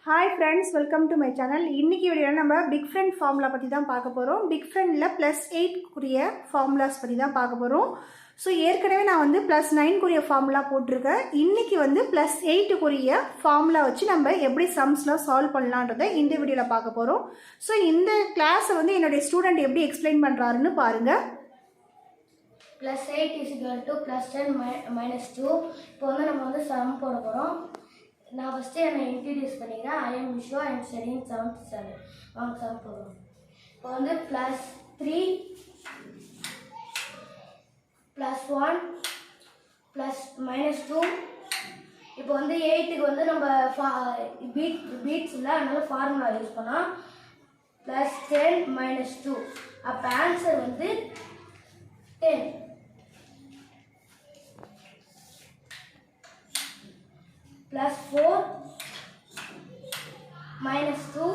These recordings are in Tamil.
Hi friends, welcome to my channel. இன்னைக்கு வீடியோல நம்ம பிக் ஃப்ரெண்ட் ஃபார்முலா பத்தி தான் பார்க்க போறோம். பிக் ஃப்ரெண்ட்ல +8 குரிய ஃபார்முலாஸ் பத்தி தான் பார்க்க போறோம். சோ ஏற்கனவே நான் வந்து +9 குரிய ஃபார்முலா போட்டுருக்கேன். இன்னைக்கு வந்து +8 குரிய ஃபார்முலா வச்சு நம்ம எப்படி சம்ஸ்லாம் சால்வ் பண்ணலாம்ன்றதை இந்த வீடியோல பார்க்க போறோம். சோ இந்த கிளாஸ் வந்து என்னோட ஸ்டூடண்ட் எப்படி எக்ஸ்பிளைன் பண்றாருன்னு பாருங்க. +8 = +10 -2. இப்போ வந்து நம்ம வந்து சம் போட போறோம். நான் ஃபர்ஸ்ட் என்ன இன்ட்ரோ듀ce பண்ணிக்கிறேன். I am Vishwa, I am studying 7th standard. வாங்க சம் போடுறோம். இப்போ வந்து +3 +1 -2. இப்போ வந்து 8க்கு வந்து நம்ம பீட்ஸ் இல்லை, அதனால ஃபார்முலா யூஸ் பண்ணோம். +10 -2. அப்போ ஆன்சர் வந்து 10. +4 -2.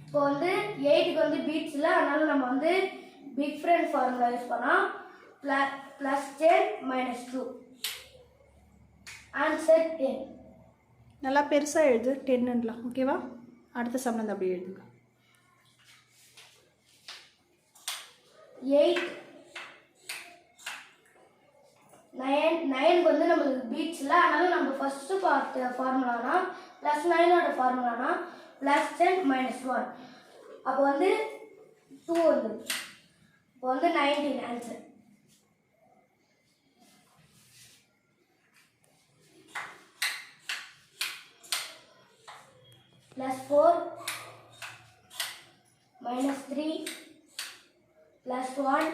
இப்போ வந்து 8க்கு வந்து பீட்ஸ் இல்லை, அதனால நம்ம வந்து பிக் ஃப்ரெண்ட் ஃபார்முலா யூஸ் பண்ணோம். +10 -2. ஆன்சர் 10. நல்லா பெருசா எழுது 10ன்றலாம். ஓகேவா? அடுத்த சம் வந்து அப்படியே எழுதுங்க. 8 9க்கு வந்து நம்மளுக்கு பீட்ஸ் இல்லை, அதனால நம்ம ஃபர்ஸ்ட் பார்ட் ஃபார்முலானா +9ஓட ஃபார்முலானா +10 -1. அப்போ வந்து 2 வந்து இப்போ வந்து 19 ஆன்சர். +4 -3 +1.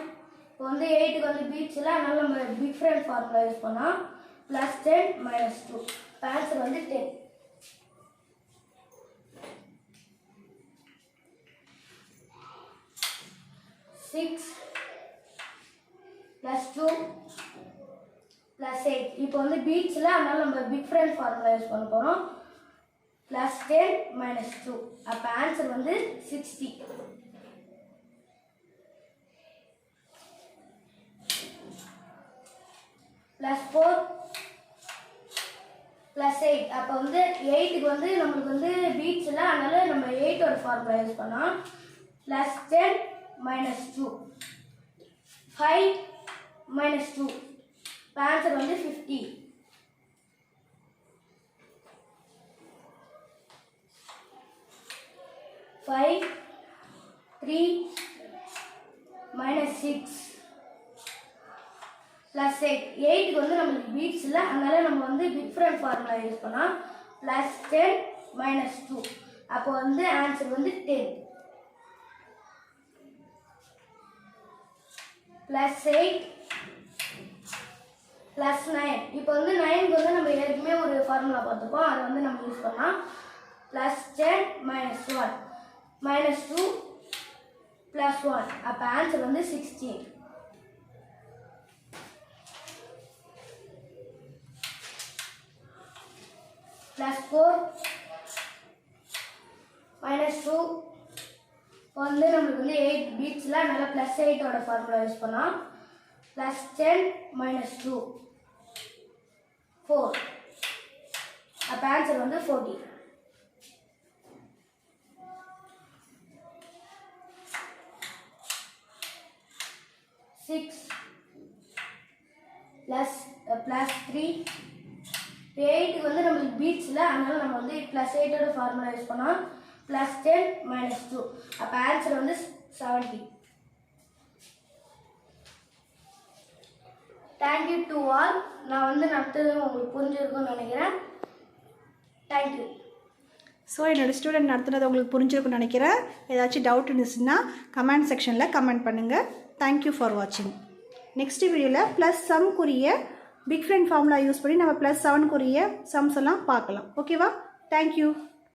இப்போ வந்து 8க்கு வந்து பீட்ஸ் இல்லை, அதனால நம்ம பிக் ஃப்ரெண்ட் ஃபார்முலா யூஸ் பண்ணோம். +10 -2. ஆன்சர் வந்து 10. +6 +2 +8. இப்போ வந்து பீட்ஸ் இல்லை, அதனால நம்ம பிக் ஃப்ரெண்ட் ஃபார்முலா யூஸ் பண்ண போகிறோம். +10 -2. அப்போ ஆன்சர் வந்து 60. +4 +8. அப்போ வந்து 8க்கு வந்து நம்மளுக்கு வந்து பீட்ஸ் இல்லை, அதனால நம்ம 8ஓட ஃபார்முலா யூஸ் பண்ணோம். +10 -2. 5 -2. ஆன்சர் வந்து 50. +5 3 -6 +8. 8க்கு வந்து நம்மளுக்கு பீட்ஸ் இல்லை, அதனால நம்ம வந்து பிக் ஃப்ரெண்ட் ஃபார்முலா யூஸ் பண்ணோம். +10 -2. அப்போ வந்து ஆன்சர் வந்து 10. +8 +9. இப்போ வந்து 9க்கு வந்து நம்ம ஏற்கனவே ஒரு ஃபார்முலா பார்த்துப்போம், அதை வந்து நம்ம யூஸ் பண்ணலாம். +10 -1 -2 +1. அப்போ ஆன்சர் வந்து 16. +4 -2. வந்து நம்மளுக்கு வந்து 8 பீட்ஸில், அதனால +8ஓட ஃபார்முலா யூஸ் பண்ணோம். +10 -2 4. அப்போ ஆன்சர் வந்து 40. +6 +3. 8க்கு வந்து நம்மளுக்கு பீட்ஸ் இல்லை, அதனால நம்ம வந்து +8ஓட ஃபார்முலா யூஸ் பண்ணோம். +10 -2. அப்போ ஆன்சர் வந்து 70. Thank you to all. நான் வந்து நடத்தது உங்களுக்கு புரிஞ்சிருக்கும்னு நினைக்கிறேன். தேங்க்யூ. ஸோ என்னோடய ஸ்டூடெண்ட் நடத்துனது உங்களுக்கு புரிஞ்சிருக்குன்னு நினைக்கிறேன். ஏதாச்சும் டவுட் இருந்துச்சுன்னா கமெண்ட் செக்ஷனில் கமெண்ட் பண்ணுங்கள். தேங்க்யூ ஃபார் வாட்சிங். நெக்ஸ்ட் வீடியோவில் +சம்க்குரிய பிக் ஃப்ரெண்ட் ஃபார்முலா யூஸ் பண்ணி நம்ம +7 குரிய சம்ஸ் எல்லாம் பார்க்கலாம். ஓகேவா? தேங்க்யூ.